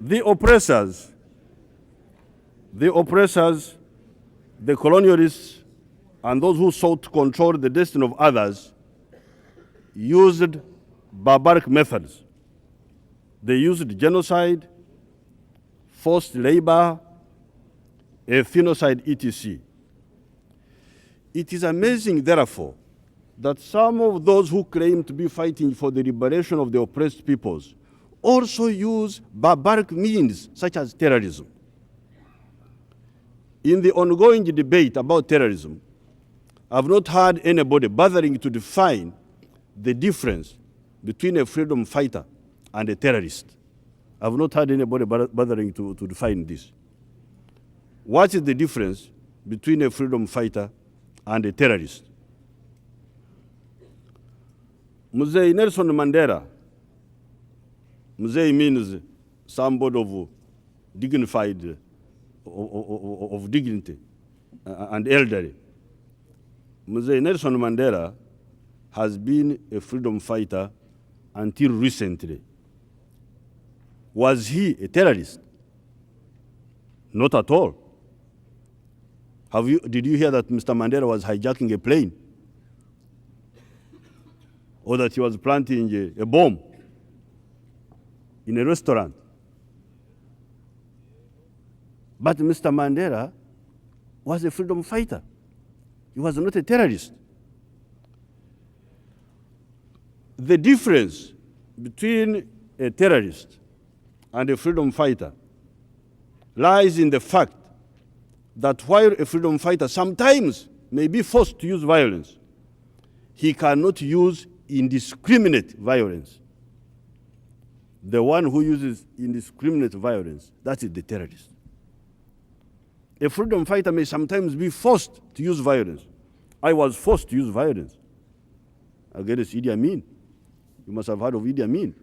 The oppressors, the colonialists, and those who sought to control the destiny of others used barbaric methods. They used genocide, forced labor, ethnocide, etc. It is amazing, therefore, that some of those who claim to be fighting for the liberation of the oppressed peoples also use barbaric means such as terrorism. In the ongoing debate about terrorism, I've not heard anybody bothering to define the difference between a freedom fighter and a terrorist. I've not heard anybody bothering to define this. What is the difference between a freedom fighter and a terrorist? Mzee Nelson Mandela, Mzee means somebody of dignified, of dignity and elderly. Mzee Nelson Mandela has been a freedom fighter until recently. Was he a terrorist? Not at all. Did you hear that Mr. Mandela was hijacking a plane? Or that he was planting a bomb in a restaurant? But Mr. Mandela was a freedom fighter. He was not a terrorist. The difference between a terrorist and a freedom fighter lies in the fact that while a freedom fighter sometimes may be forced to use violence, he cannot use indiscriminate violence. The one who uses indiscriminate violence, that is the terrorist. A freedom fighter may sometimes be forced to use violence. I was forced to use violence against Idi Amin. You must have heard of Idi Amin.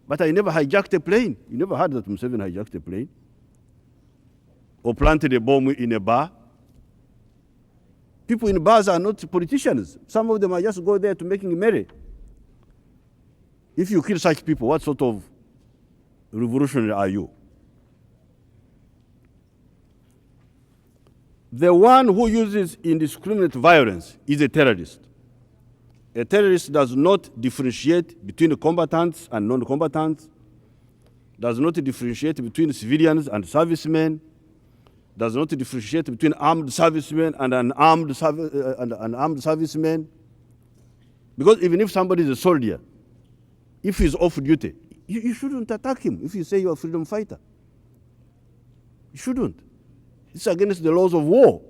But I never hijacked a plane. You never heard that Museveni hijacked a plane? Or planted a bomb in a bar? People in bars are not politicians. Some of them are just go there to making merry. If you kill such people, what sort of revolutionary are you? The one who uses indiscriminate violence is a terrorist. A terrorist does not differentiate between combatants and non-combatants, does not differentiate between civilians and servicemen, does not differentiate between armed servicemen and unarmed servicemen. Because even if somebody is a soldier, if he's off duty, you shouldn't attack him if you say you're a freedom fighter. You shouldn't. It's against the laws of war.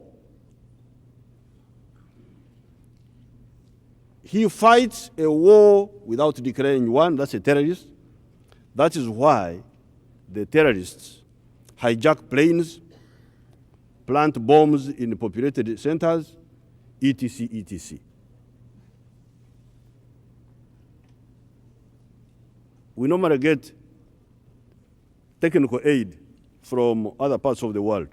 He fights a war without declaring one, that's a terrorist. That is why the terrorists hijack planes, plant bombs in populated centers, etc., etc. We normally get technical aid from other parts of the world,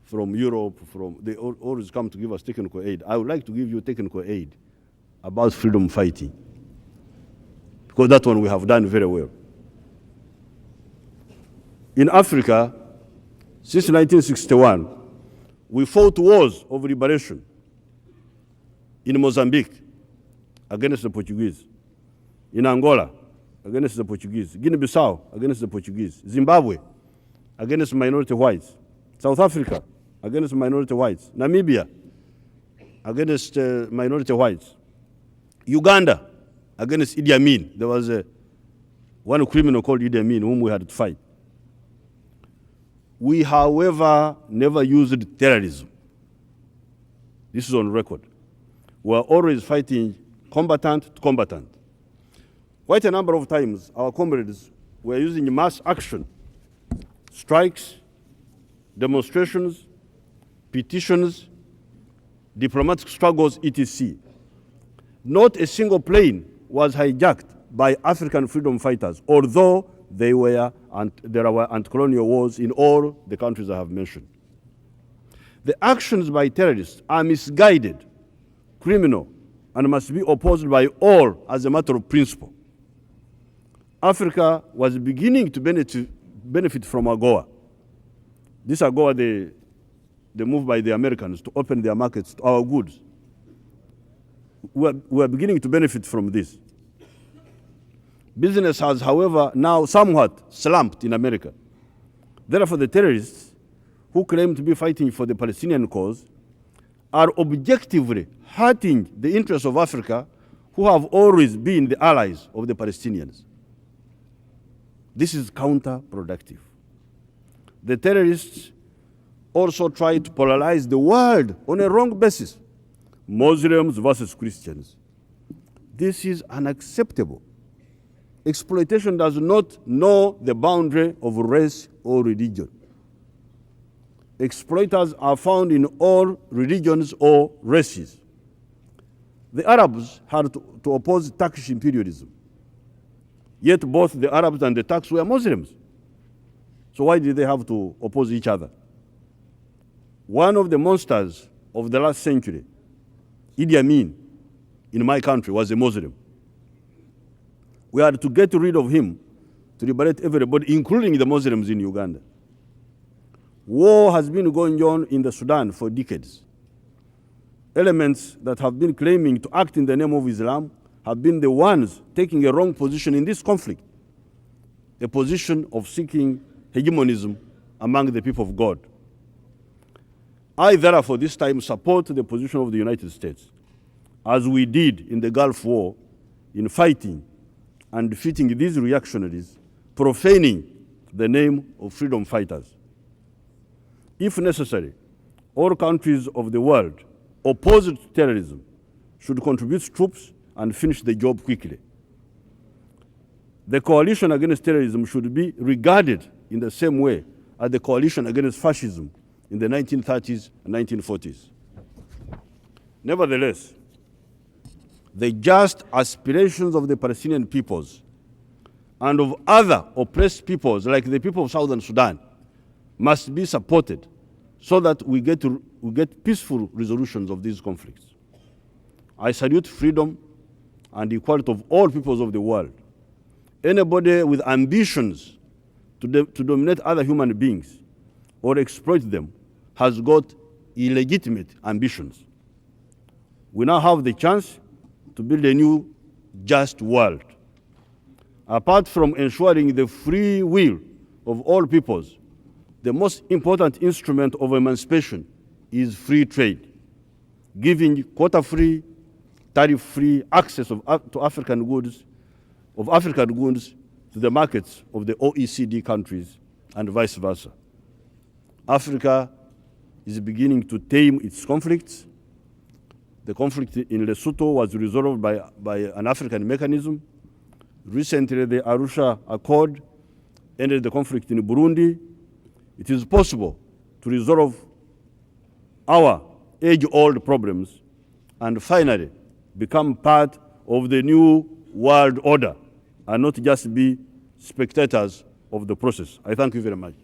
from Europe, they always come to give us technical aid. I would like to give you technical aid about freedom fighting, because that one we have done very well. In Africa, since 1961, we fought wars of liberation. In Mozambique, against the Portuguese. In Angola, against the Portuguese. Guinea-Bissau, against the Portuguese. Zimbabwe, against minority whites. South Africa, against minority whites. Namibia, against minority whites. Uganda, against Idi Amin. There was one criminal called Idi Amin whom we had to fight. We, however, never used terrorism. This is on record. We are always fighting combatant to combatant. Quite a number of times, our comrades were using mass action, strikes, demonstrations, petitions, diplomatic struggles, etc. Not a single plane was hijacked by African freedom fighters, although there were anti-colonial wars in all the countries I have mentioned. The actions by terrorists are misguided, criminal, and must be opposed by all as a matter of principle. Africa was beginning to benefit from AGOA. This AGOA, the move by the Americans to open their markets to our goods. We are beginning to benefit from this. Business has, however, now somewhat slumped in America. Therefore, the terrorists who claim to be fighting for the Palestinian cause are objectively hurting the interests of Africa, who have always been the allies of the Palestinians. This is counterproductive. The terrorists also try to polarize the world on a wrong basis. Muslims versus Christians. This is unacceptable. Exploitation does not know the boundary of race or religion. Exploiters are found in all religions or races. The Arabs had to oppose Turkish imperialism. Yet both the Arabs and the Turks were Muslims. So why did they have to oppose each other? One of the monsters of the last century, Idi Amin, in my country, was a Muslim. We had to get rid of him to liberate everybody, including the Muslims in Uganda. War has been going on in the Sudan for decades. Elements that have been claiming to act in the name of Islam have been the ones taking a wrong position in this conflict, a position of seeking hegemonism among the people of God. I, therefore, this time support the position of the United States, as we did in the Gulf War, in fighting and defeating these reactionaries, profaning the name of freedom fighters. If necessary, all countries of the world opposed to terrorism should contribute troops and finish the job quickly. The coalition against terrorism should be regarded in the same way as the coalition against fascism in the 1930s and 1940s. Nevertheless, the just aspirations of the Palestinian peoples and of other oppressed peoples like the people of Southern Sudan must be supported so that we get peaceful resolutions of these conflicts. I salute freedom and equality of all peoples of the world. Anybody with ambitions to dominate other human beings or exploit them has got illegitimate ambitions. We now have the chance to build a new, just world. Apart from ensuring the free will of all peoples, the most important instrument of emancipation is free trade, giving quota-free, tariff-free access to African goods to the markets of the OECD countries and vice versa. Africa is beginning to tame its conflicts. The conflict in Lesotho was resolved by an African mechanism. Recently, the Arusha Accord ended the conflict in Burundi. It is possible to resolve our age-old problems and finally become part of the new world order and not just be spectators of the process. I thank you very much.